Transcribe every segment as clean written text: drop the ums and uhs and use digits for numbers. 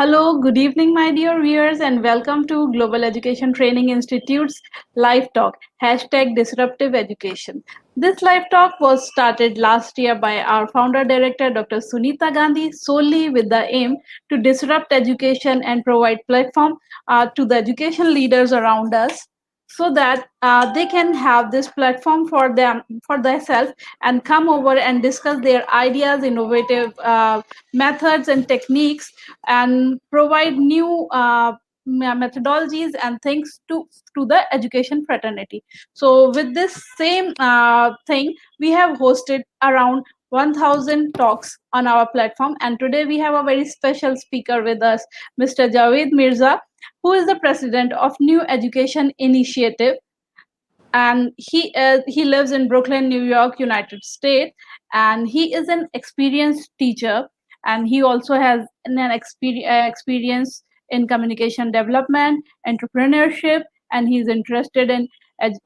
Hello, good evening, my dear viewers, and welcome to Global Education Training Institute's Live Talk, hashtag Disruptive Education. This live talk was started last year by our founder director, Dr. Sunita Gandhi, solely with the aim to disrupt education and provide platform to the education leaders around us so that they can have this platform for them for themselves and come over and discuss their ideas innovative methods and techniques and provide new methodologies and things to the education fraternity. So with this same thing, we have hosted around 1000 talks on our platform, and today we have a very special speaker with us, Mr. Javed Mirza, who is the president of New Education Initiative, and he lives in Brooklyn, New York, United States, and he is an experienced teacher, and he also has experience in communication development, entrepreneurship, and he's interested in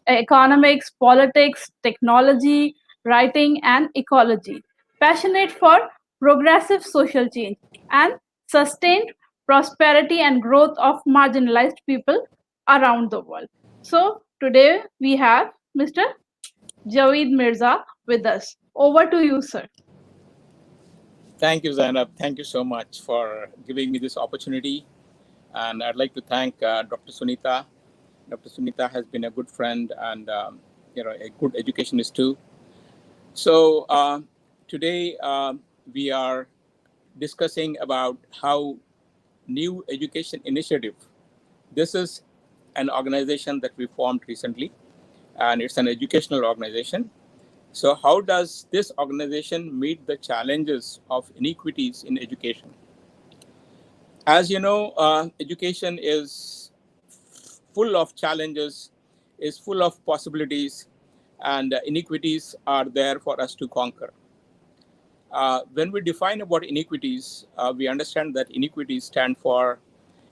economics, politics, technology, writing, and ecology. Passionate for progressive social change and sustained prosperity and growth of marginalized people around the world. So today we have Mr. Javed Mirza with us. Over to you, sir. Thank you, Zainab. Thank you so much for giving me this opportunity. And I'd like to thank Dr. Sunita. Dr. Sunita has been a good friend and a good educationist too. So today we are discussing about how New Education Initiative. This is an organization that we formed recently, and it's an educational organization. So how does this organization meet the challenges of inequities in education? As you know, education is full of challenges, is full of possibilities, and inequities are there for us to conquer. When we define about inequities, we understand that inequities stand for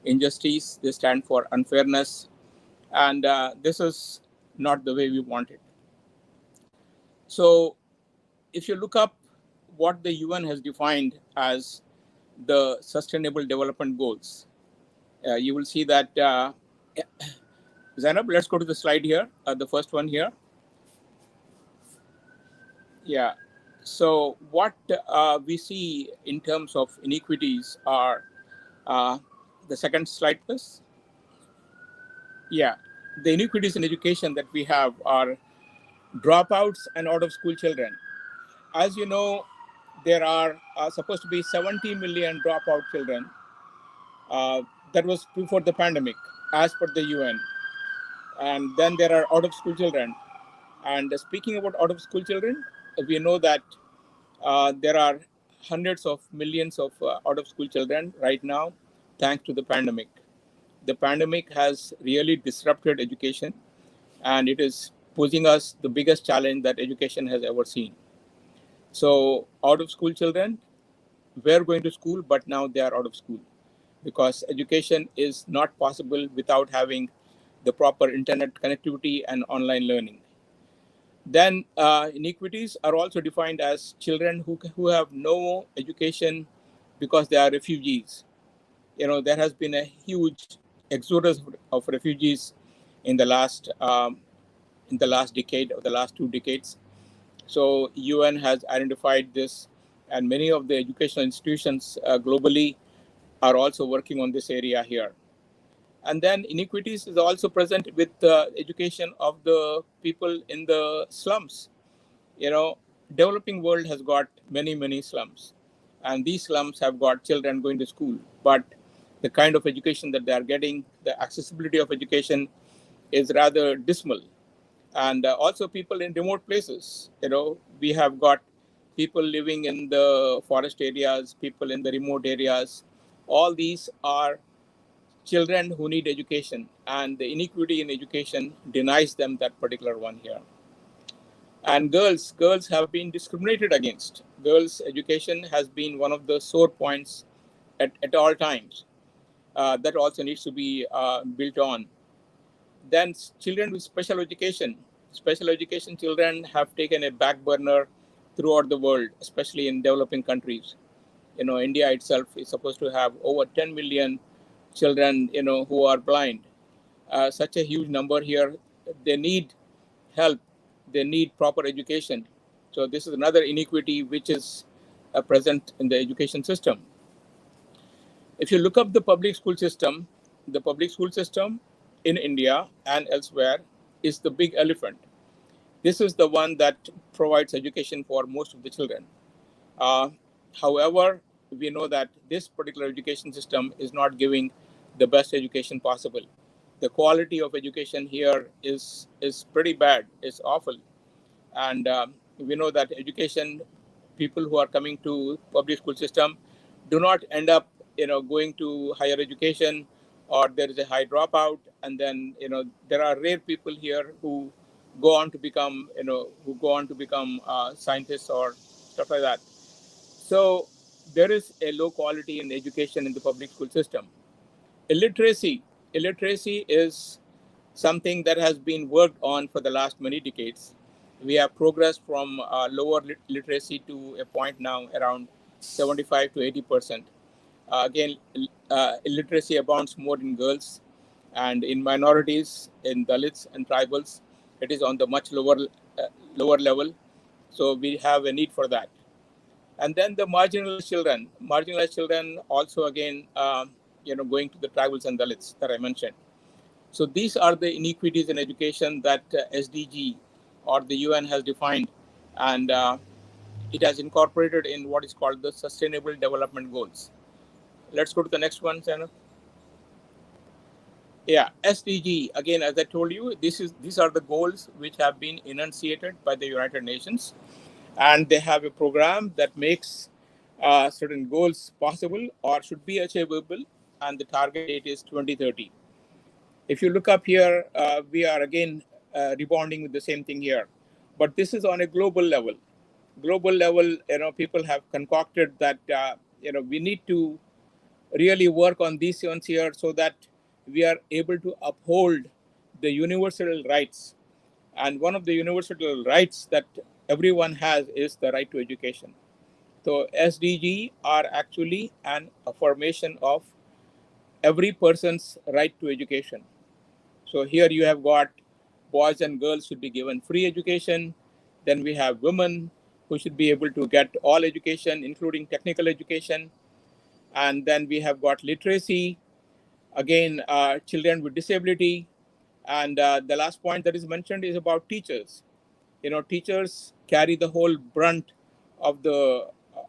injustice, they stand for unfairness, and this is not the way we want it. So if you look up what the UN has defined as the Sustainable Development Goals, you will see that, Zainab, let's go to the slide here, the first one here. Yeah. So what we see in terms of inequities are, the second slide, please. Yeah. The inequities in education that we have are dropouts and out of school children. As you know, there are supposed to be 70 million dropout children. That was before the pandemic, as per the UN. And then there are out of school children. And speaking about out of school children, we know that there are hundreds of millions of out of school children right now, thanks to the pandemic. The pandemic has really disrupted education, and it is posing us the biggest challenge that education has ever seen. So out of school children were going to school, but now they are out of school because education is not possible without having the proper internet connectivity and online learning. Then inequities are also defined as children who have no education because they are refugees. You know, there has been a huge exodus of refugees in the last decade or the last 2 decades. So UN has identified this, and many of the educational institutions globally are also working on this area here. And then inequities is also present with the education of the people in the slums. You know, developing world has got many slums, and these slums have got children going to school, but the kind of education that they are getting, the accessibility of education is rather dismal. And also people in remote places. You know, we have got people living in the forest areas, people in the remote areas. All these are children who need education, and the inequity in education denies them that particular one here. And girls have been discriminated against. Girls' education has been one of the sore points at all times. That also needs to be built on. Then children with special education. Special education children have taken a back burner throughout the world, especially in developing countries. India itself is supposed to have over 10 million children, who are blind. Such a huge number here. They need help. They need proper education. So this is another inequity which is present in the education system. If you look up the public school system in India and elsewhere is the big elephant. This is the one that provides education for most of the children. Uh, However, we know that this particular education system is not giving the best education possible. The quality of education here is pretty bad. It's awful, and we know that education people who are coming to public school system do not end up going to higher education, or there is a high dropout, and then there are rare people here who go on to become scientists or stuff like that. So there is a low quality in education in the public school system. Illiteracy is something that has been worked on for the last many decades. We have progressed from lower literacy to a point now around 75 to 80%. Again, illiteracy abounds more in girls and in minorities, in Dalits and tribals. It is on the much lower level. So we have a need for that. And then the marginalized children also again, going to the tribals and Dalits that I mentioned. So these are the inequities in education that SDG or the UN has defined, and it has incorporated in what is called the Sustainable Development Goals. Let's go to the next one, Sana. Yeah, SDG. Again, as I told you, these are the goals which have been enunciated by the United Nations, and they have a program that makes certain goals possible or should be achievable, and the target date is 2030. If you look up here, we are again rebounding with the same thing here, but this is on a global level. Global level, people have concocted that we need to really work on these ones here so that we are able to uphold the universal rights. And one of the universal rights that everyone has is the right to education. So SDG are actually an affirmation of every person's right to education. So here you have got boys and girls should be given free education. Then we have women who should be able to get all education, including technical education. And then we have got literacy, again, children with disability. And the last point that is mentioned is about teachers. Teachers carry the whole brunt of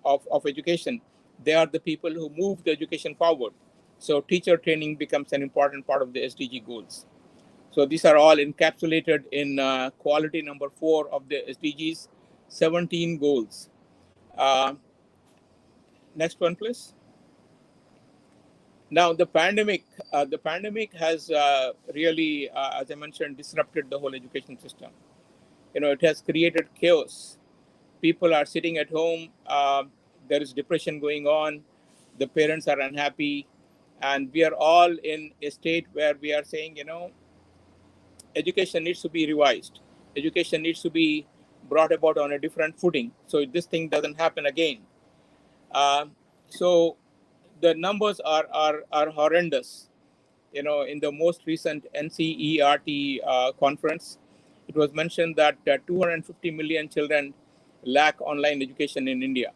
of education. They are the people who move the education forward. So teacher training becomes an important part of the SDG goals. So these are all encapsulated in quality number 4 of the SDGs, 17 goals. Uh, Next one, please. Now the pandemic has really, as I mentioned, disrupted the whole education system. It has created chaos. People are sitting at home. There is depression going on. The parents are unhappy, and we are all in a state where we are saying, education needs to be revised. Education needs to be brought about on a different footing so this thing doesn't happen again. So the numbers are horrendous. In the most recent NCERT conference, it was mentioned that 250 million children lack online education in India.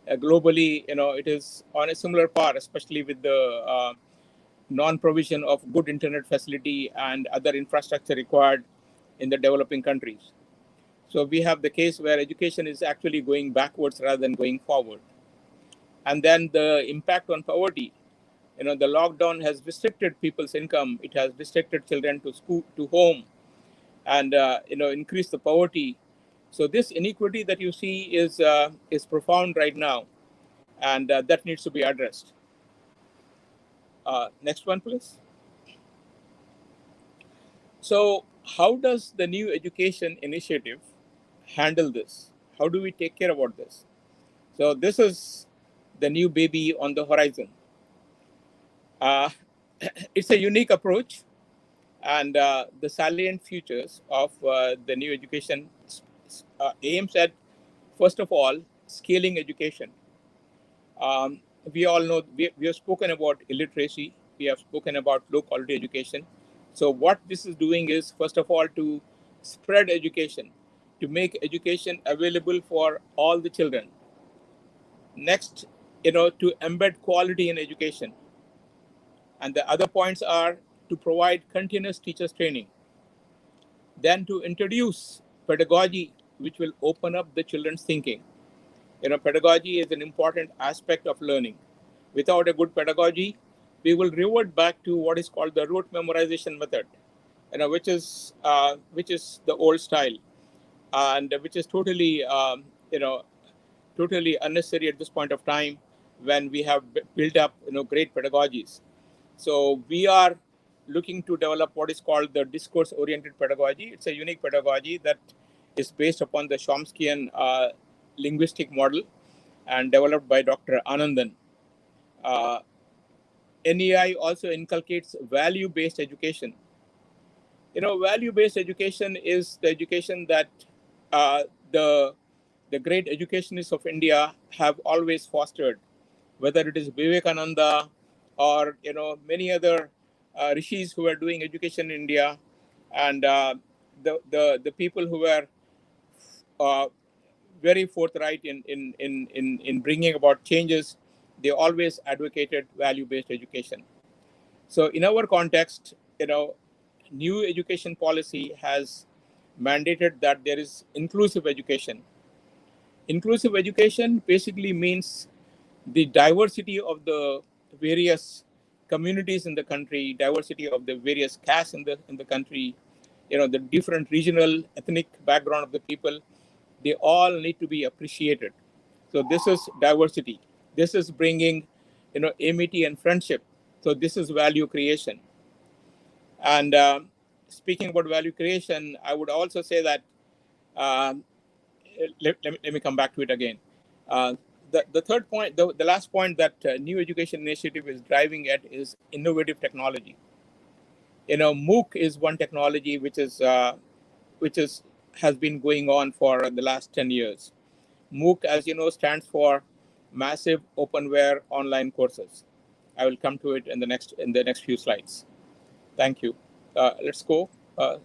Globally, it is on a similar par, especially with the non-provision of good internet facility and other infrastructure required in the developing countries. So we have the case where education is actually going backwards rather than going forward. And then the impact on poverty. The lockdown has restricted people's income. It has restricted children to school, to home, and increased the poverty. So this inequity that you see is profound right now, and that needs to be addressed. Next one, please. So how does the new education initiative handle this? How do we take care about this? So this is the new baby on the horizon. It's a unique approach, and the salient features of the new education aims at, first of all, scaling education. We all know we have spoken about illiteracy. We have spoken about low quality education. So what this is doing is, first of all, to spread education, to make education available for all the children. Next, to embed quality in education. And the other points are to provide continuous teachers training. Then to introduce pedagogy, which will open up the children's thinking. Pedagogy is an important aspect of learning. Without a good pedagogy, we will revert back to what is called the rote memorization method, which is the old style, and which is totally unnecessary at this point of time when we have built up great pedagogies. So we are looking to develop what is called the discourse-oriented pedagogy. It's a unique pedagogy that is based upon the Chomskyan linguistic model and developed by Dr. Anandan. NEI also inculcates value-based education. Value-based education is the education that the great educationists of India have always fostered, whether it is Vivekananda or many other rishis who are doing education in India, and the people who were uh, very forthright in bringing about changes. They always advocated value-based education. So in our context, new education policy has mandated that there is inclusive education. Inclusive education basically means the diversity of the various communities in the country, diversity of the various castes in the country, the different regional ethnic background of the people. They all need to be appreciated. So this is diversity. This is bringing amity and friendship. So this is value creation. And speaking about value creation, I would also say that um, let me come back to it again. Uh, the third point, the last point that New Education Initiative is driving at is innovative technology. MOOC is one technology which has been going on for the last 10 years. MOOC, as you know, stands for Massive Openware Online Courses. I will come to it in the next few slides. Thank you. Let's go,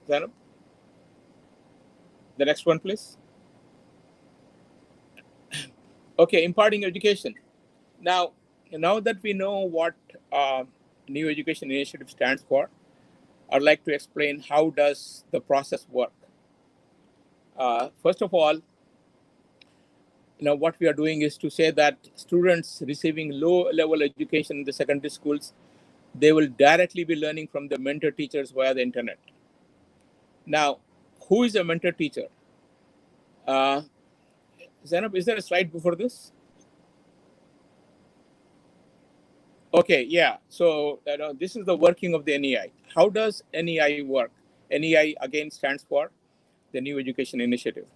Zainab. The next one, please. Okay, imparting education. Now that we know what New Education Initiative stands for, I'd like to explain how does the process work. First of all, what we are doing is to say that students receiving low-level education in the secondary schools, they will directly be learning from the mentor teachers via the internet. Now, who is a mentor teacher? Zainab, is there a slide before this? Okay, yeah. So this is the working of the NEI. How does NEI work? NEI again stands for the New Education Initiative.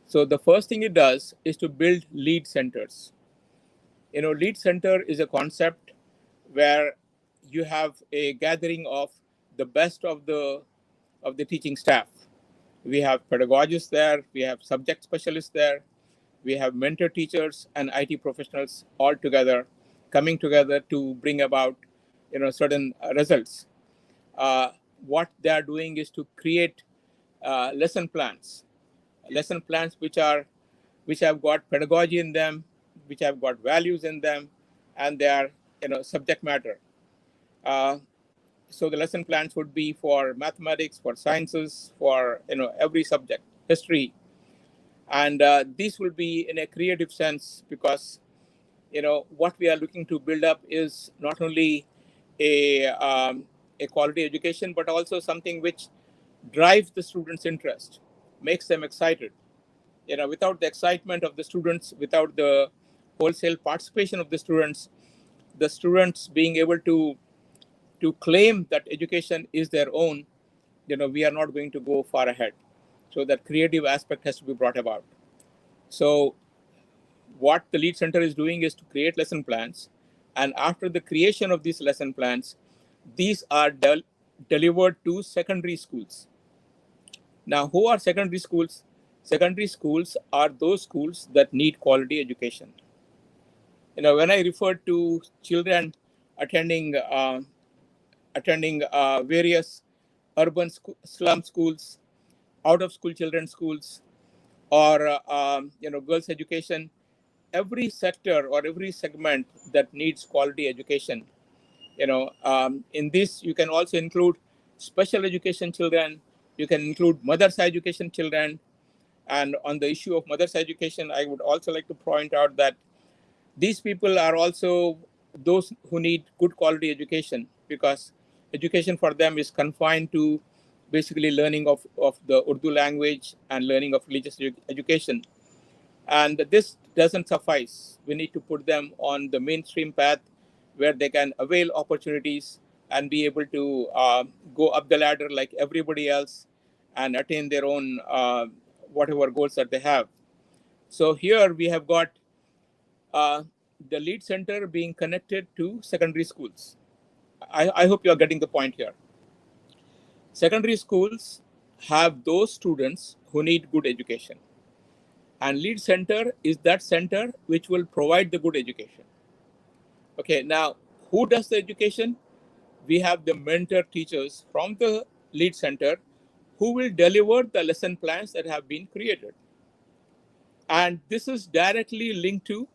So the first thing it does is to build lead centers. Lead center is a concept where you have a gathering of the best of the teaching staff. We have pedagogists there, we have subject specialists there, we have mentor teachers and IT professionals all together, coming together to bring about certain results. What they are doing is to create lesson plans which have got pedagogy in them, which have got values in them, and they are subject matter. So the lesson plans would be for mathematics, for sciences, for every subject, history, and these will be in a creative sense, because what we are looking to build up is not only a quality education, but also something which drives the students' interest, makes them excited. Without the excitement of the students, without the wholesale participation of the students being able to claim that education is their own, we are not going to go far ahead. So that creative aspect has to be brought about. So what the lead center is doing is to create lesson plans, and after the creation of these lesson plans, these are delivered to secondary schools. Now, who are secondary schools? Secondary schools are those schools that need quality education. When I refer to children attending various urban slum schools, out of school children's schools, or girls' education, every sector or every segment that needs quality education. In this, you can also include special education children. You can include mother's education children. And on the issue of mother's education, I would also like to point out that these people are also those who need good quality education, because education for them is confined to basically learning of the Urdu language and learning of religious education. And this doesn't suffice. We need to put them on the mainstream path where they can avail opportunities and be able to go up the ladder like everybody else and attain their own whatever goals that they have. So here we have got the lead center being connected to secondary schools. I hope you are getting the point here. Secondary schools have those students who need good education. And lead center is that center which will provide the good education. Okay, now who does the education? We have the mentor teachers from the lead center who will deliver the lesson plans that have been created. And this is directly linked to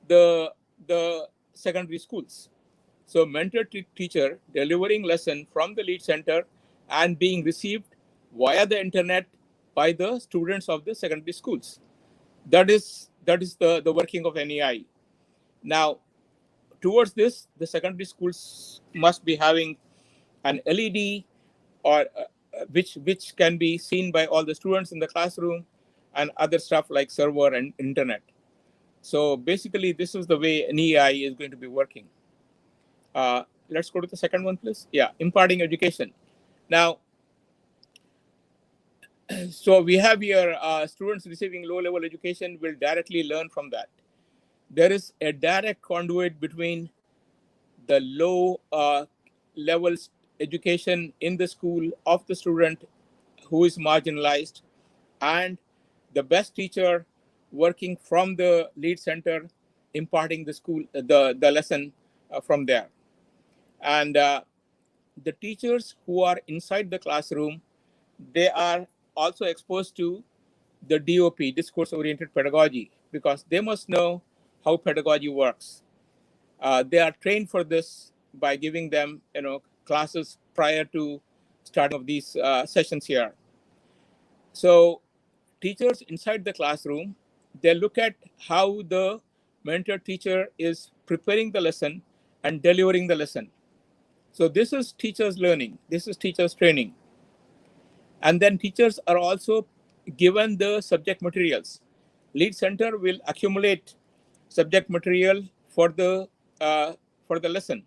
the secondary schools. So mentor teacher delivering lesson from the lead center and being received via the internet by the students of the secondary schools. That is the working of NEI. Now, towards this, the secondary schools must be having an LED or which can be seen by all the students in the classroom, and other stuff like server and internet. So basically, this is the way NEI is going to be working. Let's go to the second one, please. Yeah, imparting education. Now, so we have here students receiving low-level education will directly learn from that. There is a direct conduit between the low level education in the school of the student who is marginalized and the best teacher working from the lead center, imparting the lesson from there. And the teachers who are inside the classroom, they are also exposed to the DOP, discourse-oriented pedagogy, because they must know how pedagogy works. They are trained for this by giving them, classes prior to starting of these sessions here. So teachers inside the classroom, they look at how the mentor teacher is preparing the lesson and delivering the lesson. So this is teachers learning. This is teachers training. And then teachers are also given the subject materials. Lead center will accumulate subject material for the lesson,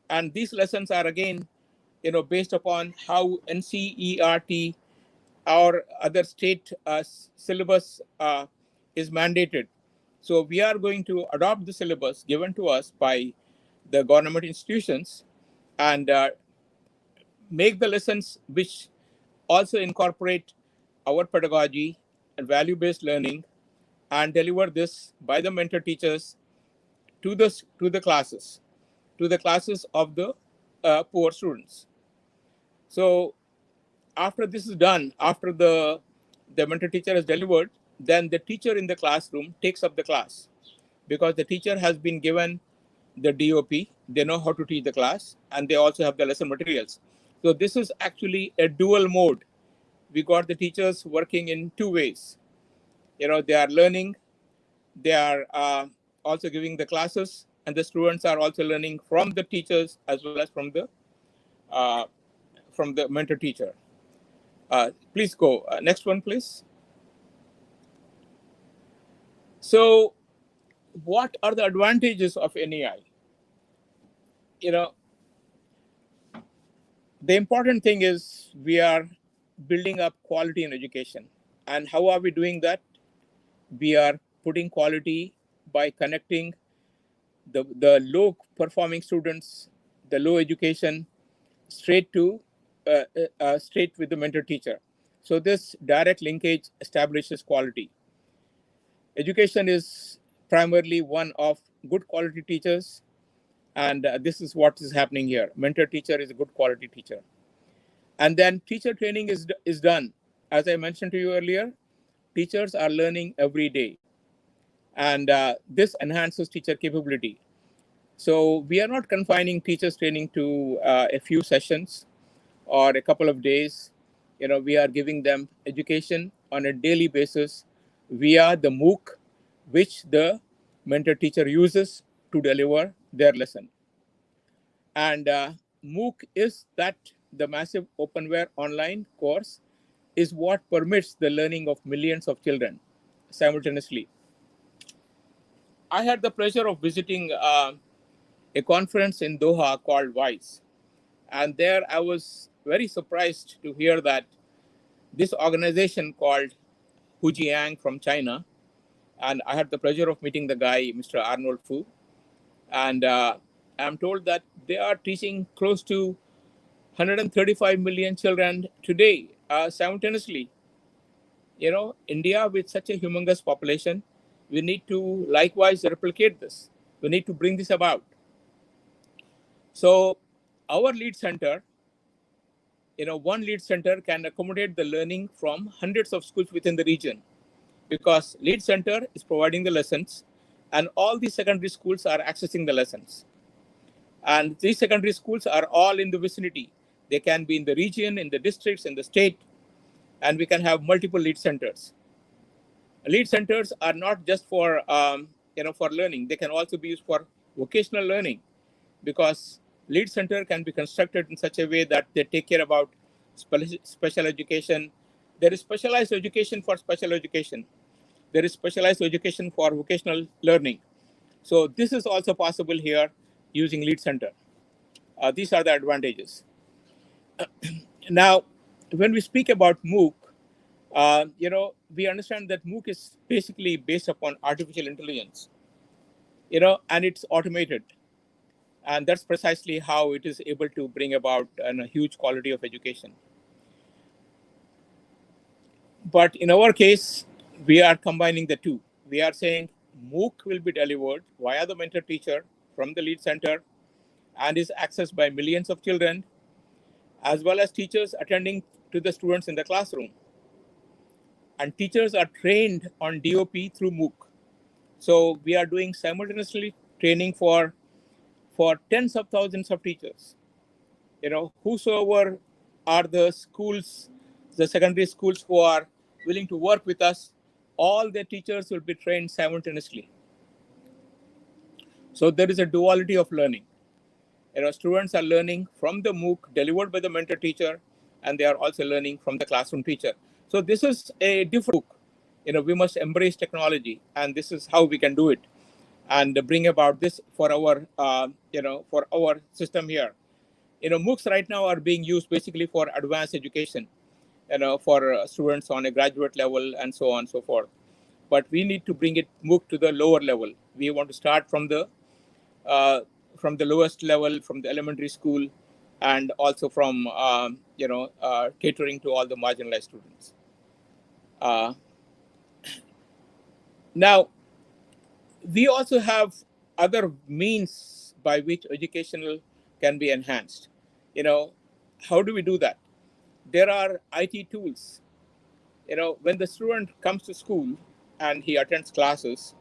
and these lessons are again, based upon how NCERT or other state syllabus is mandated. So we are going to adopt the syllabus given to us by the government institutions and make the lessons which also incorporate our pedagogy and value-based learning and deliver this by the mentor teachers to the classes of the poor students. So after this is done, after the mentor teacher has delivered, then the teacher in the classroom takes up the class, because the teacher has been given the DOP, they know how to teach the class, and they also have the lesson materials. So this is actually a dual mode. We got the teachers working in two ways. They are learning, they are also giving the classes, and the students are also learning from the teachers as well as from the mentor teacher. Please go. Next one, please. So what are the advantages of NEI? The important thing is we are building up quality in education. And how are we doing that? We are putting quality by connecting the low performing students, the low education, straight with the mentor teacher. So this direct linkage establishes quality. Education is primarily one of good quality teachers. And this is what is happening here. Mentor teacher is a good quality teacher. And then teacher training is done. As I mentioned to you earlier, teachers are learning every day. And this enhances teacher capability. So we are not confining teachers training to a few sessions or a couple of days. We are giving them education on a daily basis via the MOOC, which the mentor teacher uses to deliver their lesson. And MOOC is that the massive openware online course is what permits the learning of millions of children simultaneously. I had the pleasure of visiting a conference in Doha called WISE. And there I was very surprised to hear that this organization called Hujiang from China, and I had the pleasure of meeting the guy, Mr. Arnold Fu, and I'm told that they are teaching close to 135 million children today simultaneously. India with such a humongous population, we need to likewise replicate this. We need to bring this about. So our lead center, one lead center can accommodate the learning from hundreds of schools within the region, because lead center is providing the lessons and all the secondary schools are accessing the lessons. And these secondary schools are all in the vicinity. They can be in the region, in the districts, in the state, and we can have multiple lead centers. Lead centers are not just for for learning. They can also be used for vocational learning, because lead center can be constructed in such a way that they take care about special education. There is specialized education for special education. There is specialized education for vocational learning. So this is also possible here using lead center. These are the advantages. Now, when we speak about MOOC, we understand that MOOC is basically based upon artificial intelligence, and it's automated. And that's precisely how it is able to bring about a huge quality of education. But in our case, we are combining the two. We are saying MOOC will be delivered via the mentor teacher from the lead center and is accessed by millions of children, as well as teachers attending to the students in the classroom. And teachers are trained on DOP through MOOC. So we are doing simultaneously training for tens of thousands of teachers. Whosoever are the schools, the secondary schools who are willing to work with us, all the teachers will be trained simultaneously. So there is a duality of learning. Students are learning from the MOOC delivered by the mentor teacher, and they are also learning from the classroom teacher. So this is a different MOOC. We must embrace technology, and this is how we can do it, and bring about this for our, for our system here. MOOCs right now are being used basically for advanced education, for students on a graduate level and so on and so forth. But we need to bring it MOOC to the lower level. We want to start from the lowest level, from the elementary school, and also from catering to all the marginalized students. Now, we also have other means by which educational can be enhanced. How do we do that? There are IT tools. When the student comes to school and he attends classes,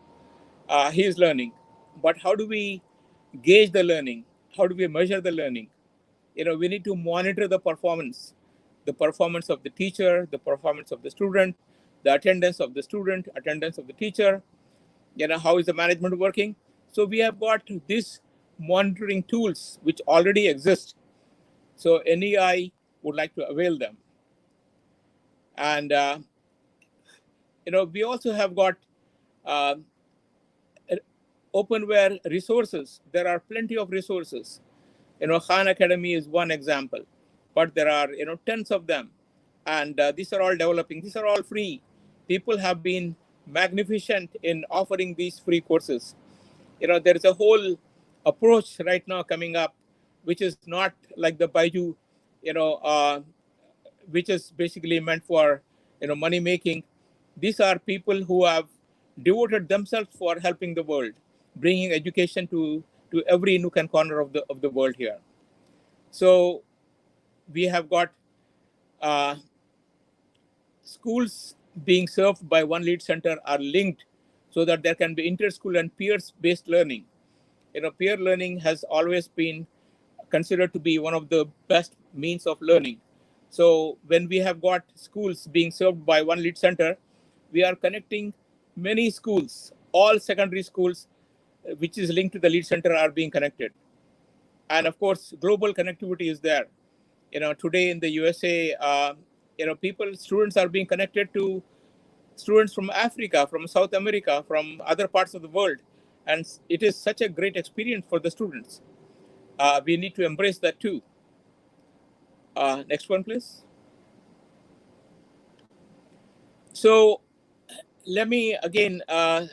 he is learning. But how do we gauge the learning? How do we measure the learning? We need to monitor the performance of the teacher, the performance of the student, the attendance of the student, attendance of the teacher. How is the management working? So we have got these monitoring tools which already exist. So NEI would like to avail them. And, we also have got openware resources. There are plenty of resources. Khan Academy is one example, but there are, tens of them. And these are all developing. These are all free. People have been magnificent in offering these free courses. There is a whole approach right now coming up, which is not like the Baiju, which is basically meant for, money making. These are people who have devoted themselves for helping the world bringing education to every nook and corner of the world here. So we have got schools being served by one lead center are linked so that there can be inter-school and peers-based learning. Peer learning has always been considered to be one of the best means of learning. So when we have got schools being served by one lead center, we are connecting many schools, all secondary schools, which is linked to the lead center are being connected. And of course, global connectivity is there. Today in the USA, students are being connected to students from Africa, from South America, from other parts of the world. And it is such a great experience for the students. We need to embrace that too. Next one, please. So let me again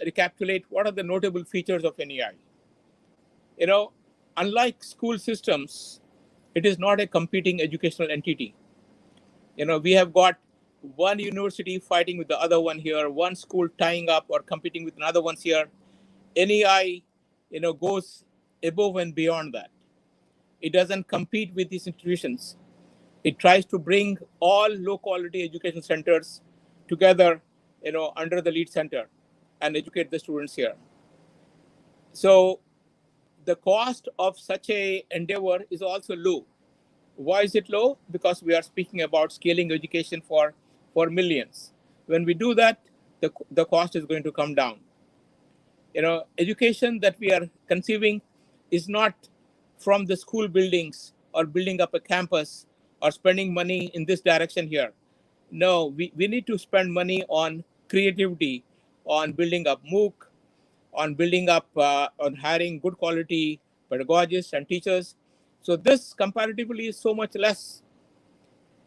recapitulate what are the notable features of NEI. Unlike school systems, it is not a competing educational entity. We have got one university fighting with the other one here, one school tying up or competing with another ones here. NEI, goes above and beyond that. It doesn't compete with these institutions. It tries to bring all low-quality education centers together, under the lead center and educate the students here. So the cost of such a endeavor is also low. Why is it low? Because we are speaking about scaling education for millions. When we do that, the cost is going to come down. Education that we are conceiving is not from the school buildings or building up a campus or spending money in this direction here. No, we need to spend money on creativity, on building up MOOC, on building up, on hiring good quality pedagogists and teachers. So this comparatively is so much less.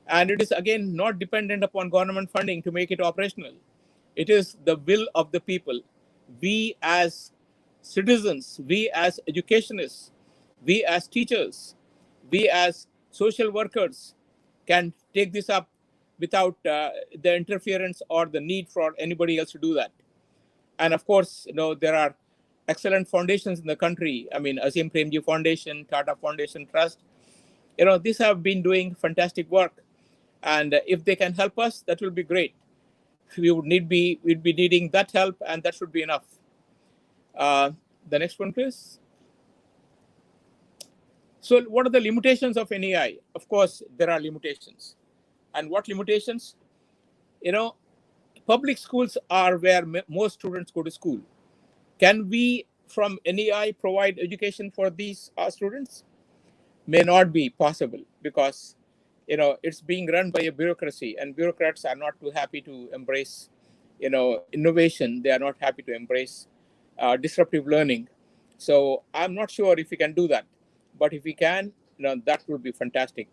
And it is, again, not dependent upon government funding to make it operational. It is the will of the people. We as citizens, we as educationists, we as teachers, we as social workers can take this up without the interference or the need for anybody else to do that. And of course, there are excellent foundations in the country. I mean, Asim Premji Foundation, Tata Foundation Trust, these have been doing fantastic work. And if they can help us, that will be great. We'd be needing that help, and that should be enough. The next one, please. So what are the limitations of NEI? Of course, there are limitations. And what limitations? Public schools are where most students go to school. Can we, from NEI, provide education for these students? May not be possible because, it's being run by a bureaucracy, and bureaucrats are not too happy to embrace, innovation. They are not happy to embrace disruptive learning. So I'm not sure if we can do that. But if we can, that would be fantastic.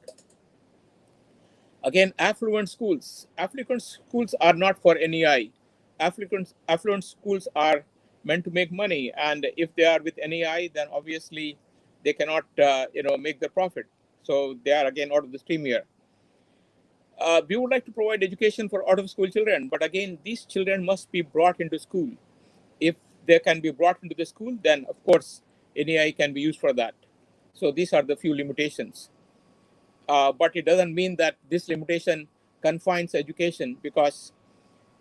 Again, affluent schools. Affluent schools are not for NEI. Affluent schools are meant to make money, and if they are with NEI, then obviously they cannot, make the profit. So they are again out of the stream here. We would like to provide education for out-of-school children, but again, these children must be brought into school. If they can be brought into the school, then of course NEI can be used for that. So these are the few limitations. But it doesn't mean that this limitation confines education, because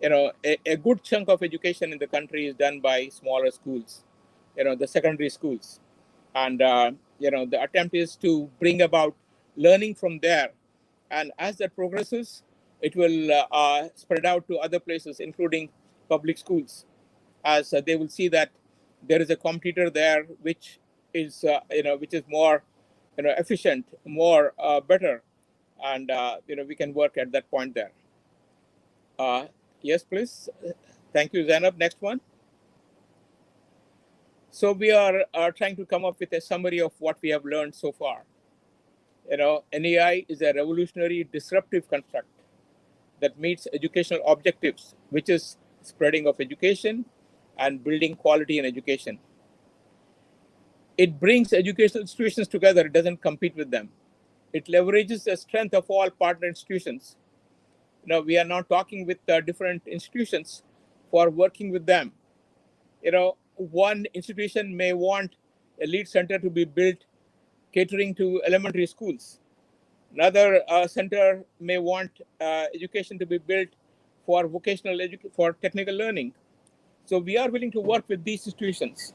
a good chunk of education in the country is done by smaller schools, the secondary schools. And the attempt is to bring about learning from there. And as that progresses, it will spread out to other places, including public schools, as they will see that there is a competitor there which is more efficient, more better, and we can work at that point there. Yes, please. Thank you, Zainab. Next one. So we are trying to come up with a summary of what we have learned so far. NEI is a revolutionary disruptive construct that meets educational objectives, which is spreading of education and building quality in education. It brings educational institutions together. It doesn't compete with them. It leverages the strength of all partner institutions. We are now talking with different institutions for working with them. one institution may want a lead center to be built catering to elementary schools. Another center may want education to be built for for technical learning. So we are willing to work with these institutions,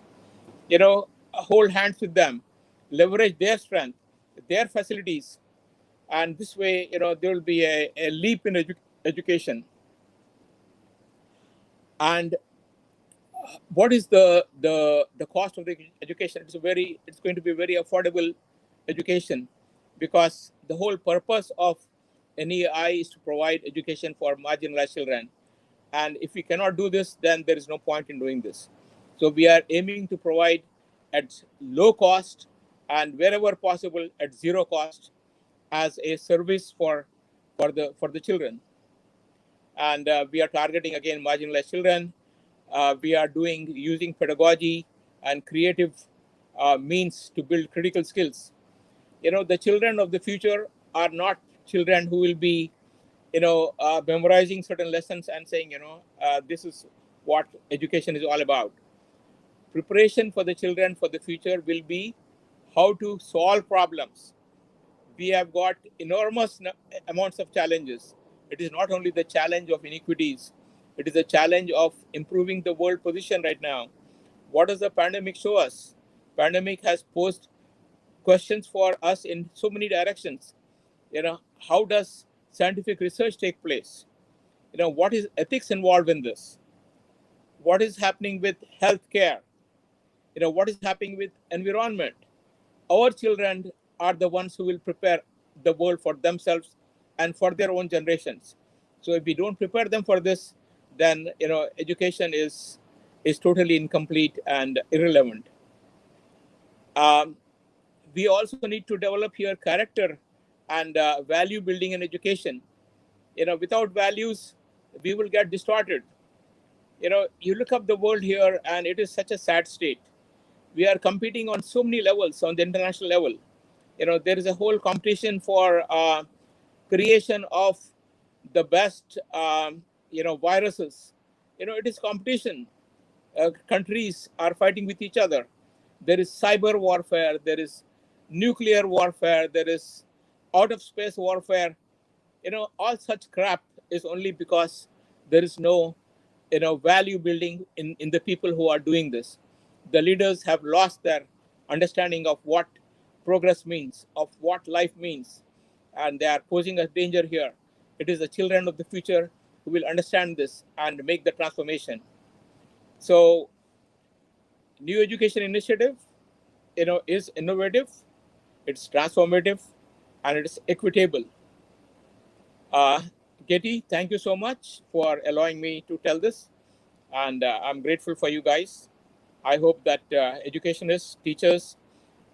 hold hands with them, leverage their strength, their facilities, and this way, there will be a leap in education. And what is the cost of the education? It's going to be very affordable education, because the whole purpose of NEI is to provide education for marginalized children. And if we cannot do this, then there is no point in doing this. So we are aiming to provide at low cost, and wherever possible at zero cost, as a service for the children. And we are targeting, again, marginalized children. We are using pedagogy and creative means to build critical skills. The children of the future are not children who will be, memorizing certain lessons and saying, this is what education is all about. Preparation for the children for the future will be how to solve problems. We have got enormous amounts of challenges. It is not only the challenge of inequities, it is a challenge of improving the world position right now. What does the pandemic show us? Pandemic has posed questions for us in so many directions. How does scientific research take place? What is ethics involved in this? What is happening with healthcare? What is happening with environment? Our children are the ones who will prepare the world for themselves and for their own generations. So if we don't prepare them for this, then education is totally incomplete and irrelevant. We also need to develop here character and value building in education. Without values, we will get distorted. You look up the world here, and it is such a sad state. We are competing on so many levels on the international level. There is a whole competition for creation of the best, viruses. It is competition. Countries are fighting with each other. There is cyber warfare. There is nuclear warfare. There is out of space warfare. All such crap is only because there is no, value building in the people who are doing this. The leaders have lost their understanding of what progress means, of what life means, and they are posing a danger here. It is the children of the future who will understand this and make the transformation. So, new education initiative, is innovative, it's transformative, and it's equitable. GETI, thank you so much for allowing me to tell this, and I'm grateful for you guys. I hope that educationists, teachers,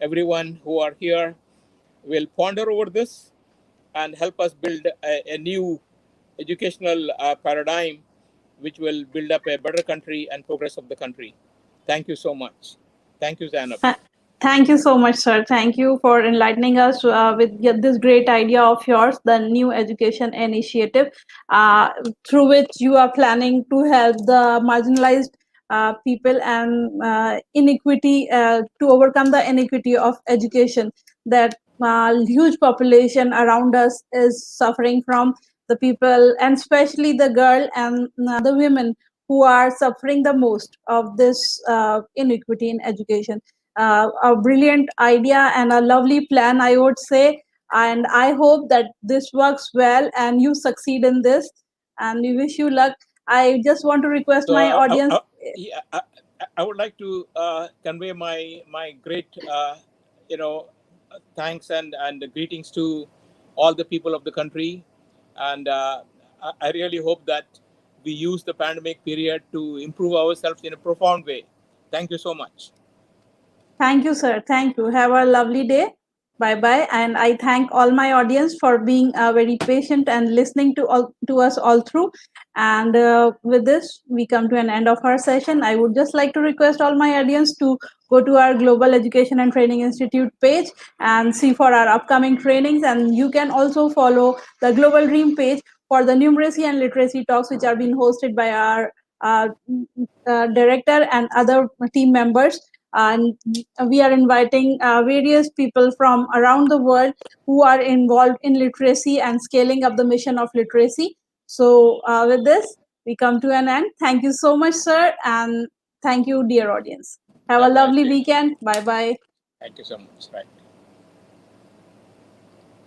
everyone who are here will ponder over this and help us build a new educational paradigm which will build up a better country and progress of the country. Thank you so much. Thank you, Zainab. Thank you so much, sir. Thank you for enlightening us with this great idea of yours, the new education initiative, uh, through which you are planning to help the marginalized people and inequity to overcome the inequity of education that huge population around us is suffering from, the people and especially the girl and the women who are suffering the most of this inequity in education. A brilliant idea and a lovely plan, I would say. And I hope that this works well and you succeed in this. And we wish you luck. I just want to request So my audience. yeah, I would like to convey my great you know thanks and greetings to all the people of the country, and I really hope that we use the pandemic period to improve ourselves in a profound way. Thank you so much. Thank you, sir. Thank you. Have a lovely day. Bye bye. And I thank all my audience for being very patient and listening to us all through. And with this, we come to an end of our session. I would just like to request all my audience to go to our Global Education and Training Institute page and see for our upcoming trainings. And you can also follow the Global Dream page for the numeracy and literacy talks which are being hosted by our director and other team members. And we are inviting various people from around the world who are involved in literacy and scaling up the mission of literacy. So, with this, we come to an end. Thank you so much, sir, and thank you, dear audience. Have a Bye bye. lovely Thank you. weekend. Bye bye. Thank you so much. Right.